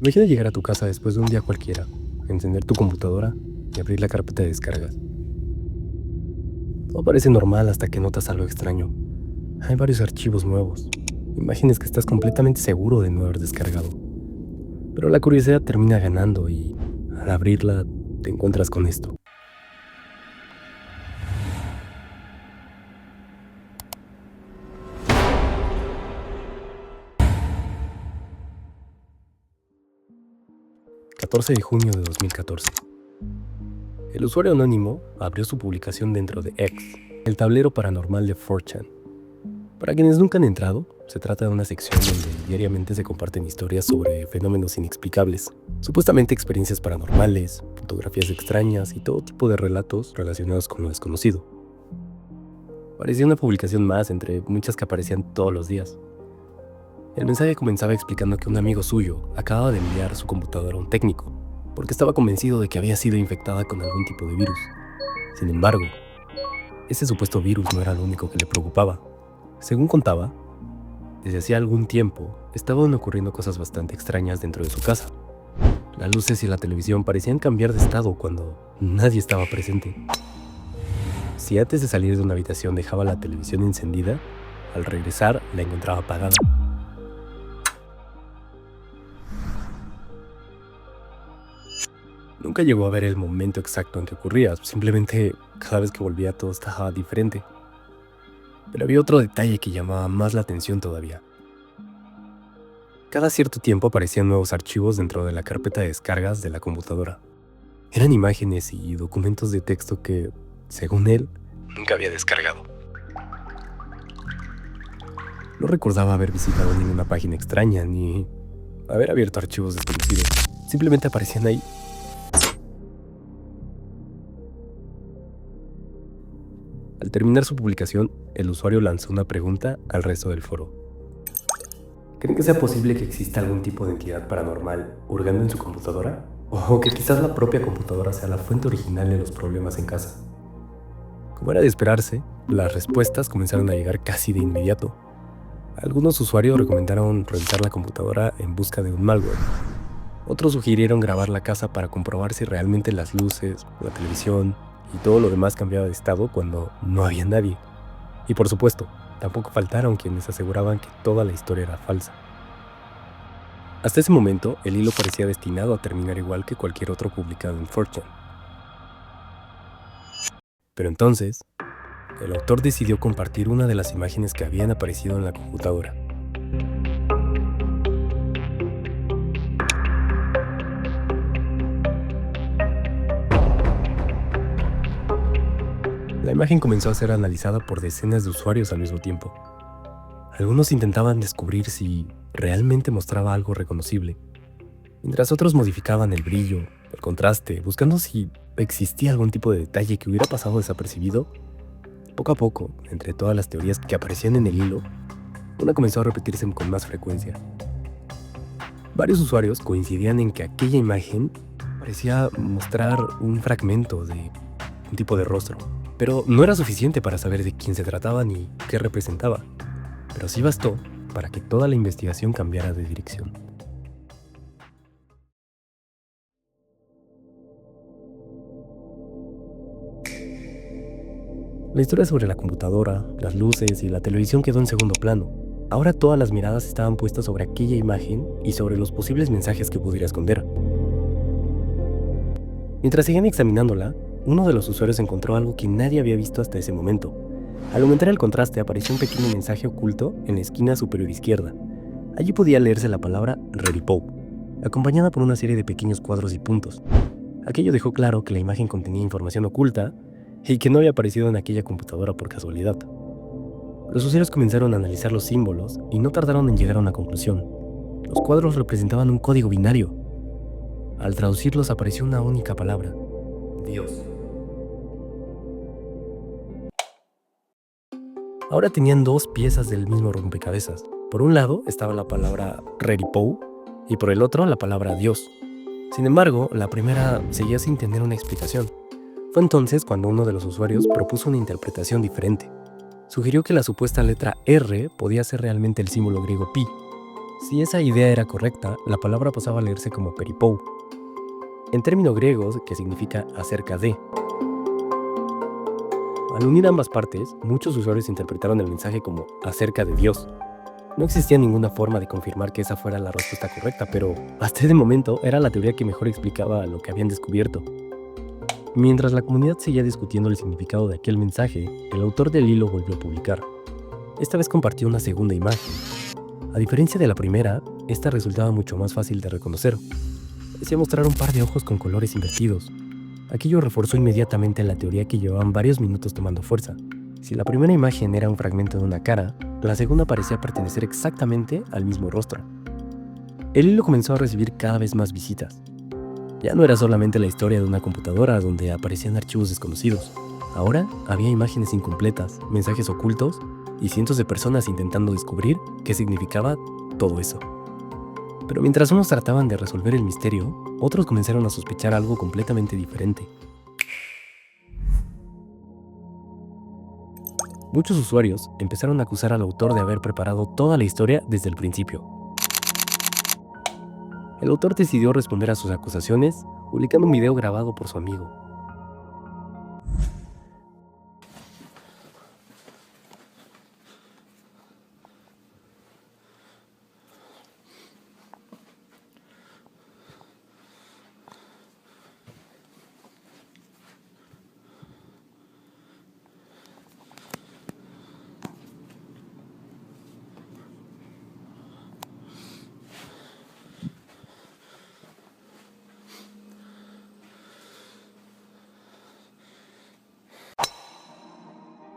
Imagina llegar a tu casa después de un día cualquiera, encender tu computadora y abrir la carpeta de descargas. Todo parece normal hasta que notas algo extraño. Hay varios archivos nuevos, imágenes que estás completamente seguro de no haber descargado. Pero la curiosidad termina ganando y al abrirla te encuentras con esto. ...14 de junio de 2014. El usuario anónimo abrió su publicación dentro de X, el tablero paranormal de 4chan. Para quienes nunca han entrado, se trata de una sección donde diariamente se comparten historias sobre fenómenos inexplicables, supuestamente experiencias paranormales, fotografías extrañas y todo tipo de relatos relacionados con lo desconocido. Parecía una publicación más entre muchas que aparecían todos los días. El mensaje comenzaba explicando que un amigo suyo acababa de enviar su computadora a un técnico, porque estaba convencido de que había sido infectada con algún tipo de virus. Sin embargo, ese supuesto virus no era lo único que le preocupaba. Según contaba, desde hacía algún tiempo estaban ocurriendo cosas bastante extrañas dentro de su casa. Las luces y la televisión parecían cambiar de estado cuando nadie estaba presente. Si antes de salir de una habitación dejaba la televisión encendida, al regresar la encontraba apagada. Nunca llegó a ver el momento exacto en que ocurría, simplemente cada vez que volvía todo estaba diferente. Pero había otro detalle que llamaba más la atención todavía. Cada cierto tiempo aparecían nuevos archivos dentro de la carpeta de descargas de la computadora. Eran imágenes y documentos de texto que, según él, nunca había descargado. No recordaba haber visitado ninguna página extraña ni haber abierto archivos desconocidos. Simplemente aparecían ahí. Al terminar su publicación, el usuario lanzó una pregunta al resto del foro. ¿Creen que sea posible que exista algún tipo de entidad paranormal hurgando en su computadora? ¿O que quizás la propia computadora sea la fuente original de los problemas en casa? Como era de esperarse, las respuestas comenzaron a llegar casi de inmediato. Algunos usuarios recomendaron revisar la computadora en busca de un malware. Otros sugirieron grabar la casa para comprobar si realmente las luces, la televisión y todo lo demás cambiaba de estado cuando no había nadie. Y por supuesto, tampoco faltaron quienes aseguraban que toda la historia era falsa. Hasta ese momento, el hilo parecía destinado a terminar igual que cualquier otro publicado en 4chan. Pero entonces, el autor decidió compartir una de las imágenes que habían aparecido en la computadora. La imagen comenzó a ser analizada por decenas de usuarios al mismo tiempo. Algunos intentaban descubrir si realmente mostraba algo reconocible, mientras otros modificaban el brillo, el contraste, buscando si existía algún tipo de detalle que hubiera pasado desapercibido. Poco a poco, entre todas las teorías que aparecían en el hilo, una comenzó a repetirse con más frecuencia. Varios usuarios coincidían en que aquella imagen parecía mostrar un fragmento de un tipo de rostro, pero no era suficiente para saber de quién se trataba ni qué representaba. Pero sí bastó para que toda la investigación cambiara de dirección. La historia sobre la computadora, las luces y la televisión quedó en segundo plano. Ahora todas las miradas estaban puestas sobre aquella imagen y sobre los posibles mensajes que pudiera esconder. Mientras seguían examinándola, uno de los usuarios encontró algo que nadie había visto hasta ese momento. Al aumentar el contraste apareció un pequeño mensaje oculto en la esquina superior izquierda. Allí podía leerse la palabra Redipo, acompañada por una serie de pequeños cuadros y puntos. Aquello dejó claro que la imagen contenía información oculta y que no había aparecido en aquella computadora por casualidad. Los usuarios comenzaron a analizar los símbolos y no tardaron en llegar a una conclusión. Los cuadros representaban un código binario. Al traducirlos apareció una única palabra: Dios. Ahora tenían dos piezas del mismo rompecabezas. Por un lado estaba la palabra Redipo y por el otro la palabra Dios. Sin embargo, la primera seguía sin tener una explicación. Fue entonces cuando uno de los usuarios propuso una interpretación diferente. Sugirió que la supuesta letra R podía ser realmente el símbolo griego pi. Si esa idea era correcta, la palabra pasaba a leerse como peripou, en término griego que significa acerca de. Al unir ambas partes, muchos usuarios interpretaron el mensaje como acerca de Dios. No existía ninguna forma de confirmar que esa fuera la respuesta correcta, pero hasta ese momento era la teoría que mejor explicaba lo que habían descubierto. Mientras la comunidad seguía discutiendo el significado de aquel mensaje, el autor del hilo volvió a publicar. Esta vez compartió una segunda imagen. A diferencia de la primera, esta resultaba mucho más fácil de reconocer. Parecía mostrar un par de ojos con colores invertidos. Aquello reforzó inmediatamente la teoría que llevaban varios minutos tomando fuerza. Si la primera imagen era un fragmento de una cara, la segunda parecía pertenecer exactamente al mismo rostro. El hilo comenzó a recibir cada vez más visitas. Ya no era solamente la historia de una computadora donde aparecían archivos desconocidos. Ahora había imágenes incompletas, mensajes ocultos y cientos de personas intentando descubrir qué significaba todo eso. Pero mientras unos trataban de resolver el misterio, otros comenzaron a sospechar algo completamente diferente. Muchos usuarios empezaron a acusar al autor de haber preparado toda la historia desde el principio. El autor decidió responder a sus acusaciones publicando un video grabado por su amigo.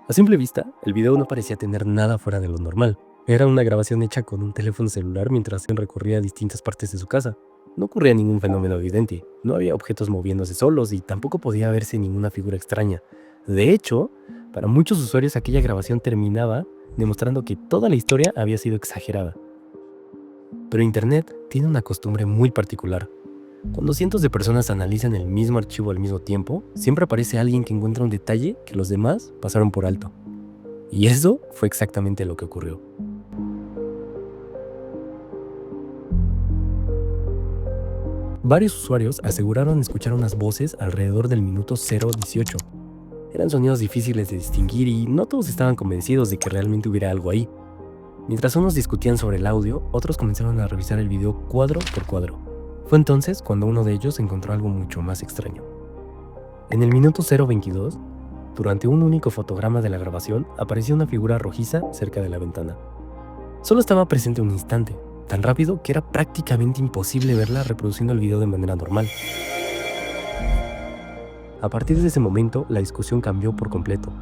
A simple vista, el video no parecía tener nada fuera de lo normal. Era una grabación hecha con un teléfono celular mientras recorría distintas partes de su casa. No ocurría ningún fenómeno evidente, no había objetos moviéndose solos y tampoco podía verse ninguna figura extraña. De hecho, para muchos usuarios aquella grabación terminaba demostrando que toda la historia había sido exagerada. Pero Internet tiene una costumbre muy particular. Cuando cientos de personas analizan el mismo archivo al mismo tiempo, siempre aparece alguien que encuentra un detalle que los demás pasaron por alto. Y eso fue exactamente lo que ocurrió. Varios usuarios aseguraron escuchar unas voces alrededor del minuto 0:18. Eran sonidos difíciles de distinguir y no todos estaban convencidos de que realmente hubiera algo ahí. Mientras unos discutían sobre el audio, otros comenzaron a revisar el video cuadro por cuadro. Fue entonces cuando uno de ellos encontró algo mucho más extraño. En el minuto 0:22, durante un único fotograma de la grabación, apareció una figura rojiza cerca de la ventana. Solo estaba presente un instante, tan rápido que era prácticamente imposible verla reproduciendo el video de manera normal. A partir de ese momento, la discusión cambió por completo.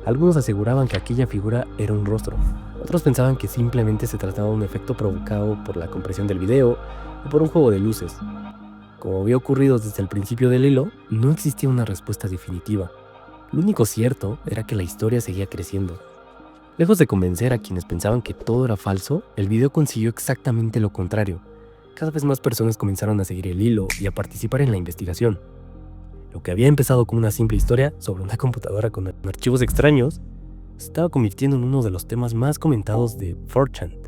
Algunos aseguraban que aquella figura era un rostro. Otros pensaban que simplemente se trataba de un efecto provocado por la compresión del video o por un juego de luces. Como había ocurrido desde el principio del hilo, no existía una respuesta definitiva. Lo único cierto era que la historia seguía creciendo. Lejos de convencer a quienes pensaban que todo era falso, el video consiguió exactamente lo contrario. Cada vez más personas comenzaron a seguir el hilo y a participar en la investigación. Lo que había empezado como una simple historia sobre una computadora con archivos extraños, se estaba convirtiendo en uno de los temas más comentados de 4chan.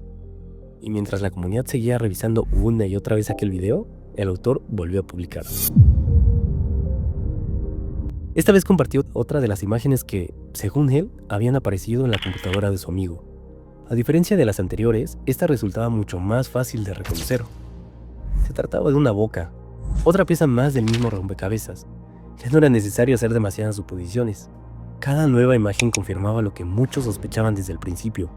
Y mientras la comunidad seguía revisando una y otra vez aquel video, el autor volvió a publicar. Esta vez compartió otra de las imágenes que, según él, habían aparecido en la computadora de su amigo. A diferencia de las anteriores, esta resultaba mucho más fácil de reconocer. Se trataba de una boca, otra pieza más del mismo rompecabezas. Ya no era necesario hacer demasiadas suposiciones. Cada nueva imagen confirmaba lo que muchos sospechaban desde el principio.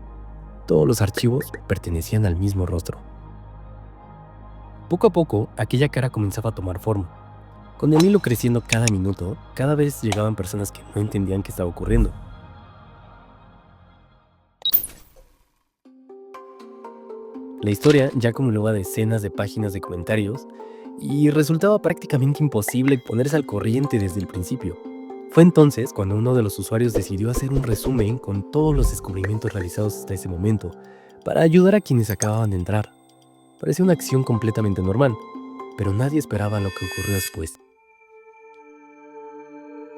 Todos los archivos pertenecían al mismo rostro. Poco a poco, aquella cara comenzaba a tomar forma. Con el hilo creciendo cada minuto, cada vez llegaban personas que no entendían qué estaba ocurriendo. La historia ya acumulaba decenas de páginas de comentarios y resultaba prácticamente imposible ponerse al corriente desde el principio. Fue entonces cuando uno de los usuarios decidió hacer un resumen con todos los descubrimientos realizados hasta ese momento, para ayudar a quienes acababan de entrar. Parecía una acción completamente normal, pero nadie esperaba lo que ocurrió después.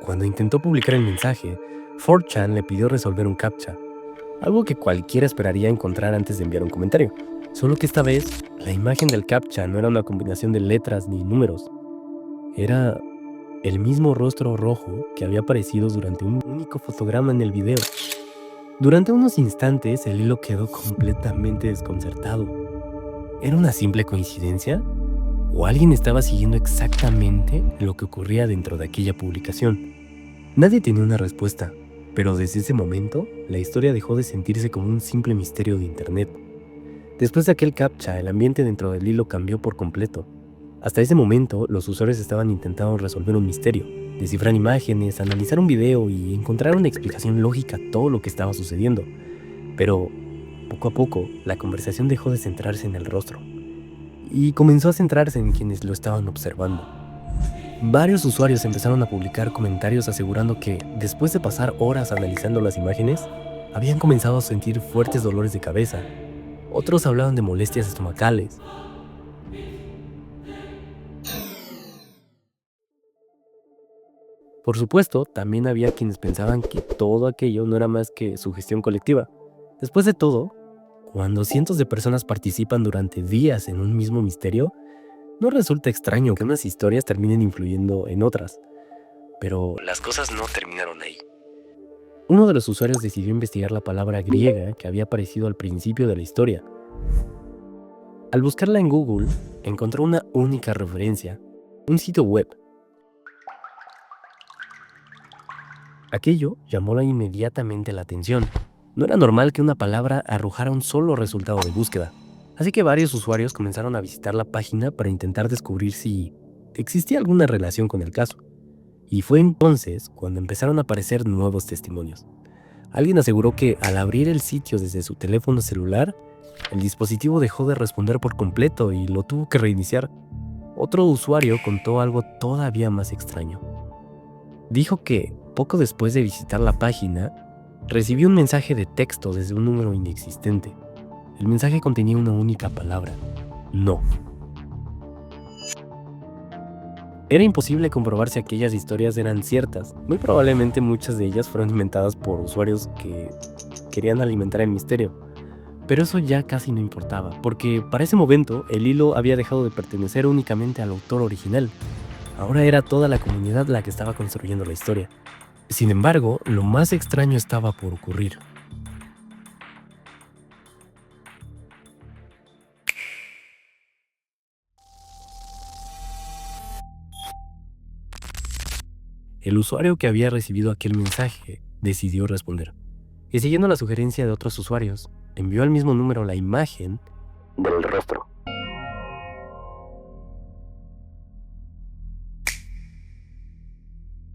Cuando intentó publicar el mensaje, 4chan le pidió resolver un CAPTCHA, algo que cualquiera esperaría encontrar antes de enviar un comentario. Solo que esta vez, la imagen del CAPTCHA no era una combinación de letras ni números. Era el mismo rostro rojo que había aparecido durante un único fotograma en el video. Durante unos instantes, el hilo quedó completamente desconcertado. ¿Era una simple coincidencia? ¿O alguien estaba siguiendo exactamente lo que ocurría dentro de aquella publicación? Nadie tenía una respuesta, pero desde ese momento, la historia dejó de sentirse como un simple misterio de internet. Después de aquel CAPTCHA, el ambiente dentro del hilo cambió por completo. Hasta ese momento, los usuarios estaban intentando resolver un misterio, descifrar imágenes, analizar un video y encontrar una explicación lógica a todo lo que estaba sucediendo. Pero, poco a poco, la conversación dejó de centrarse en el rostro y comenzó a centrarse en quienes lo estaban observando. Varios usuarios empezaron a publicar comentarios asegurando que, después de pasar horas analizando las imágenes, habían comenzado a sentir fuertes dolores de cabeza. Otros hablaban de molestias estomacales. Por supuesto, también había quienes pensaban que todo aquello no era más que sugestión colectiva. Después de todo, cuando cientos de personas participan durante días en un mismo misterio, no resulta extraño que unas historias terminen influyendo en otras. Pero las cosas no terminaron ahí. Uno de los usuarios decidió investigar la palabra griega que había aparecido al principio de la historia. Al buscarla en Google, encontró una única referencia, un sitio web. Aquello llamó inmediatamente la atención. No era normal que una palabra arrojara un solo resultado de búsqueda, así que varios usuarios comenzaron a visitar la página para intentar descubrir si existía alguna relación con el caso. Y fue entonces cuando empezaron a aparecer nuevos testimonios. Alguien aseguró que al abrir el sitio desde su teléfono celular, el dispositivo dejó de responder por completo y lo tuvo que reiniciar. Otro usuario contó algo todavía más extraño. Dijo que, poco después de visitar la página, recibió un mensaje de texto desde un número inexistente. El mensaje contenía una única palabra: no. Era imposible comprobar si aquellas historias eran ciertas. Muy probablemente muchas de ellas fueron inventadas por usuarios que querían alimentar el misterio. Pero eso ya casi no importaba, porque para ese momento el hilo había dejado de pertenecer únicamente al autor original. Ahora era toda la comunidad la que estaba construyendo la historia. Sin embargo, lo más extraño estaba por ocurrir. El usuario que había recibido aquel mensaje decidió responder. Y siguiendo la sugerencia de otros usuarios, envió al mismo número la imagen del rostro.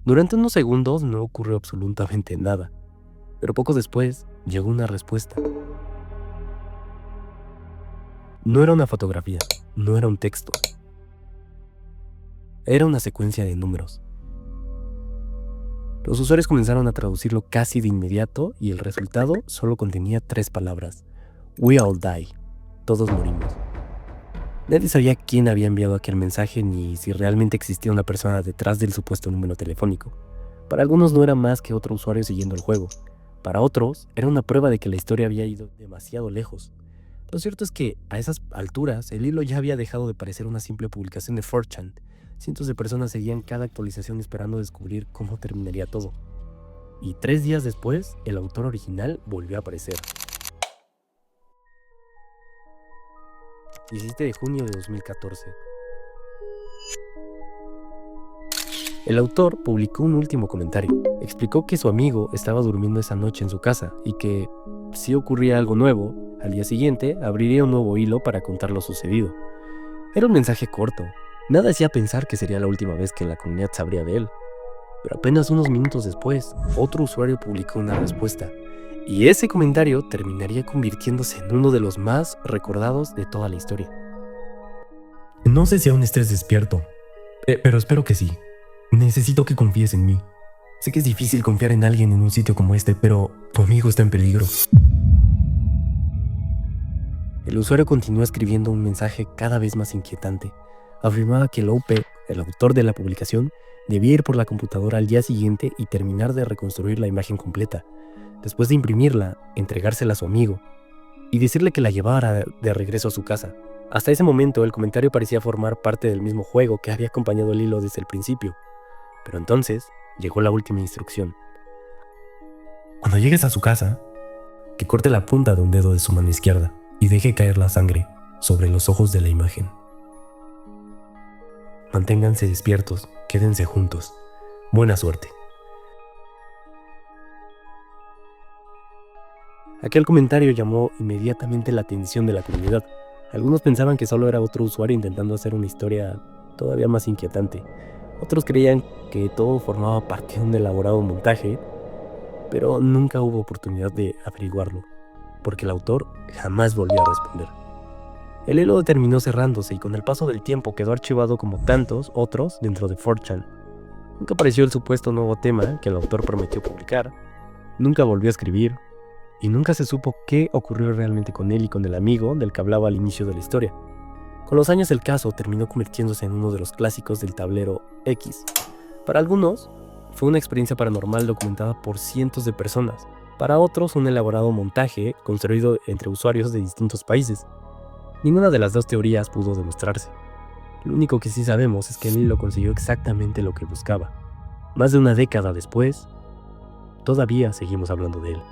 Durante unos segundos no ocurrió absolutamente nada, pero poco después llegó una respuesta. No era una fotografía, no era un texto. Era una secuencia de números. Los usuarios comenzaron a traducirlo casi de inmediato y el resultado solo contenía 3 palabras: We all die. Todos morimos. Nadie sabía quién había enviado aquel mensaje ni si realmente existía una persona detrás del supuesto número telefónico. Para algunos no era más que otro usuario siguiendo el juego. Para otros, era una prueba de que la historia había ido demasiado lejos. Lo cierto es que, a esas alturas, el hilo ya había dejado de parecer una simple publicación de 4chan. Cientos de personas seguían cada actualización esperando descubrir cómo terminaría todo. Y 3 días después, el autor original volvió a aparecer. 17 de junio de 2014. El autor publicó un último comentario. Explicó que su amigo estaba durmiendo esa noche en su casa y que, si ocurría algo nuevo, al día siguiente abriría un nuevo hilo para contar lo sucedido. Era un mensaje corto. Nada hacía pensar que sería la última vez que la comunidad sabría de él. Pero apenas unos minutos después, otro usuario publicó una respuesta. Y ese comentario terminaría convirtiéndose en uno de los más recordados de toda la historia. No sé si aún estés despierto, pero espero que sí. Necesito que confíes en mí. Sé que es difícil confiar en alguien en un sitio como este, pero tu amigo está en peligro. El usuario continuó escribiendo un mensaje cada vez más inquietante. Afirmaba que Lope, el autor de la publicación, debía ir por la computadora al día siguiente y terminar de reconstruir la imagen completa. Después de imprimirla, entregársela a su amigo. y decirle que la llevara de regreso a su casa. Hasta ese momento el comentario parecía formar parte del mismo juego que había acompañado el hilo desde el principio. Pero entonces llegó la última instrucción. Cuando llegues a su casa, que corte la punta de un dedo de su mano izquierda y deje caer la sangre sobre los ojos de la imagen. Manténganse despiertos, quédense juntos. Buena suerte. Aquel comentario llamó inmediatamente la atención de la comunidad. Algunos pensaban que solo era otro usuario intentando hacer una historia todavía más inquietante. Otros creían que todo formaba parte de un elaborado montaje, pero nunca hubo oportunidad de averiguarlo, porque el autor jamás volvió a responder. El hilo terminó cerrándose y con el paso del tiempo quedó archivado como tantos otros dentro de 4chan. Nunca apareció el supuesto nuevo tema que el autor prometió publicar, nunca volvió a escribir, y nunca se supo qué ocurrió realmente con él y con el amigo del que hablaba al inicio de la historia. Con los años el caso terminó convirtiéndose en uno de los clásicos del tablero X. Para algunos, fue una experiencia paranormal documentada por cientos de personas. Para otros, un elaborado montaje construido entre usuarios de distintos países. Ninguna de las dos teorías pudo demostrarse. Lo único que sí sabemos es que el hilo consiguió exactamente lo que buscaba. Más de una década después, todavía seguimos hablando de él.